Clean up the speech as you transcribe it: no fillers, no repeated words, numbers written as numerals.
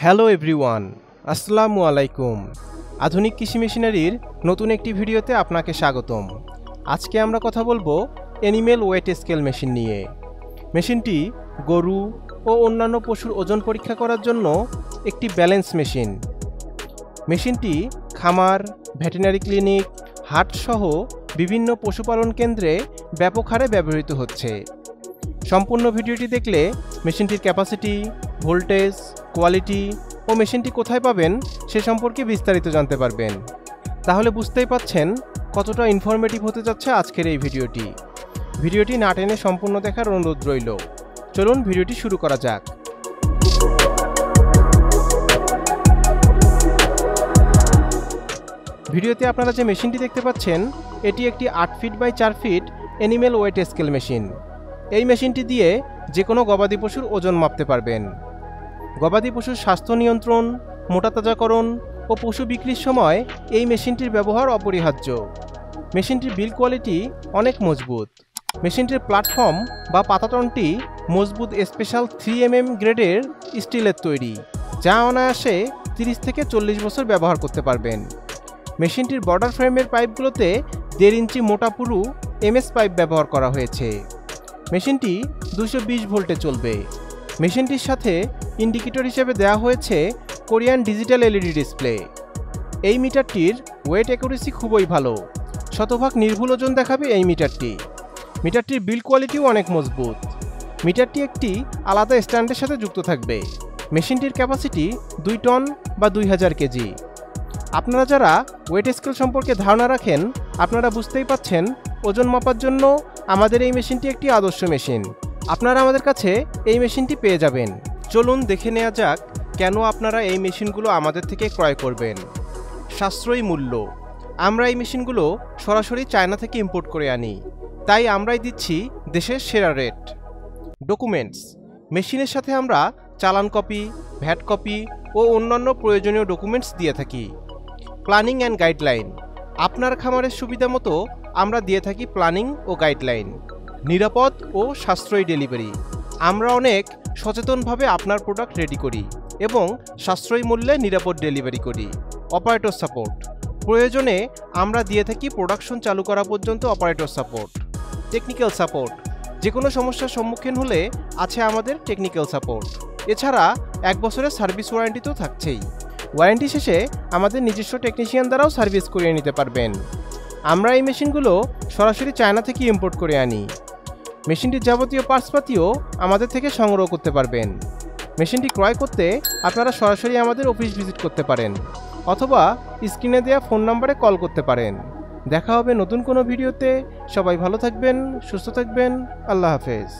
Hello everyone, আসসালামু আলাইকুম। আধুনিক কৃষি মেশিনারির নতুন একটি ভিডিওতে আপনাকে স্বাগতম। আজকে আমরা কথা বলবো অ্যানিমেল ওয়েট স্কেল মেশিন নিয়ে। মেশিনটি গরু ও অন্যান্য পশুর ওজন পরীক্ষা করার জন্য একটি ব্যালেন্স মেশিন। মেশিনটি খামার, ভেটেরিনারি ক্লিনিক, হাটসহ বিভিন্ন পশুপালন কেন্দ্রে ব্যাপক হারে ব্যবহৃত হচ্ছে। সম্পূর্ণ ভিডিওটি দেখলে মেশিনটির ক্যাপাসিটি, ভোল্টেজ, কোয়ালিটি ও মেশিনটি কোথায় পাবেন সে সম্পর্কে বিস্তারিত জানতে পারবেন। তাহলে বুঝতেই পাচ্ছেন কতটা ইনফরমেটিভ হতে যাচ্ছে আজকের এই ভিডিওটি। ভিডিওটি না টেনে সম্পূর্ণ দেখার অনুরোধ রইল। চলুন ভিডিওটি শুরু করা যাক। ভিডিওতে আপনারা যে মেশিনটি দেখতে পাচ্ছেন এটি একটি 8 feet by 4 feet animal weight scale machine. এই মেশিনটি দিয়ে যে কোনো গবাদি পশুর ওজন মাপতে পারবেন। গবাদি পশুর স্বাস্থ্য নিয়ন্ত্রণ, মোটা তাজাকরণ ও পশু বিক্রির সময় এই মেশিনটির ব্যবহার অপরিহার্য। মেশিনটির বিল্ড কোয়ালিটি অনেক মজবুত। মেশিনটির প্ল্যাটফর্ম বা পাতাটনটি মজবুত স্পেশাল 3mm গ্রেডের স্টিলের তৈরি, যা অনায়াসে 30 থেকে 40 বছর ব্যবহার করতে পারবেন। মেশিনটির বর্ডার ফ্রেমের পাইপগুলোতে 1.5 ইঞ্চি মোটা পুরু MS পাইপ ব্যবহার করা হয়েছে। মেশিনটি 220 ভোল্টে চলবে। মেশিনটির সাথে ইন্ডিকেটর হিসেবে দেওয়া হয়েছে কোরিয়ান ডিজিটাল LED ডিসপ্লে। এই মিটারটির ওয়েট অ্যাকুরেসি খুবই ভালো, শতভাগ নির্ভুল ওজন দেখাবে এই মিটারটি। মিটারটির বিল্ড কোয়ালিটিও অনেক মজবুত। মিটারটি একটি আলাদা স্ট্যান্ডের সাথে যুক্ত থাকবে। মেশিনটির ক্যাপাসিটি 2 টন বা 2000 কেজি। আপনারা যারা ওয়েট স্কেল সম্পর্কে ধারণা রাখেন আপনারা বুঝতেই পাচ্ছেন ওজন মাপার জন্য আমাদের এই মেশিনটি একটি আদর্শ মেশিন। আপনারা আমাদের কাছে এই মেশিনটি পেয়ে যাবেন। চলুন দেখে নেওয়া যাক কেন আপনারা এই মেশিনগুলো আমাদের থেকে ক্রয় করবেন। সাশ্রয়ী মূল্য। আমরা এই মেশিনগুলো সরাসরি চায়না থেকে ইম্পোর্ট করে আনি, তাই আমরাই দিচ্ছি দেশের সেরা রেট। ডকুমেন্টস। মেশিনের সাথে আমরা চালান কপি, ভ্যাট কপি ও অন্যান্য প্রয়োজনীয় ডকুমেন্টস দিয়ে থাকি। Planning and guideline. আপনার খামারের সুবিধা মতো আমরা দিয়ে থাকি প্ল্যানিং ও গাইডলাইন। নিরাপদ ও সাশ্রয়ী ডেলিভারি। আমরা অনেক সচেতনভাবে আপনার প্রোডাক্ট রেডি করি এবং সাশ্রয়ী মূল্যে নিরাপদ ডেলিভারি করি। Operator support. প্রয়োজনে আমরা দিয়ে থাকি প্রোডাকশন চালু করা পর্যন্ত অপারেটর সাপোর্ট। Technical support. যে কোনো সমস্যার সম্মুখীন হলে আছে আমাদের টেকনিক্যাল সাপোর্ট। এছাড়া 1 বছরের সার্ভিস ওয়ারেন্টি তো থাকছেই। ওয়ারেন্টি শেষে আমাদের নিজস্ব টেকনিশিয়ান দ্বারাও সার্ভিস করিয়ে নিতে পারবেন। আমরা এই মেশিনগুলো সরাসরি চায়না থেকে ইম্পোর্ট করে আনি। মেশিনটির যাবতীয় পার্টসপাতিও আমাদের থেকে সংগ্রহ করতে পারবেন। মেশিনটি ক্রয় করতে আপনারা সরাসরি আমাদের অফিস ভিজিট করতে পারেন অথবা স্ক্রিনে দেওয়া ফোন নম্বরে কল করতে পারেন। দেখা হবে নতুন কোনো ভিডিওতে। সবাই ভালো থাকবেন, সুস্থ থাকবেন। আল্লাহ হাফেজ।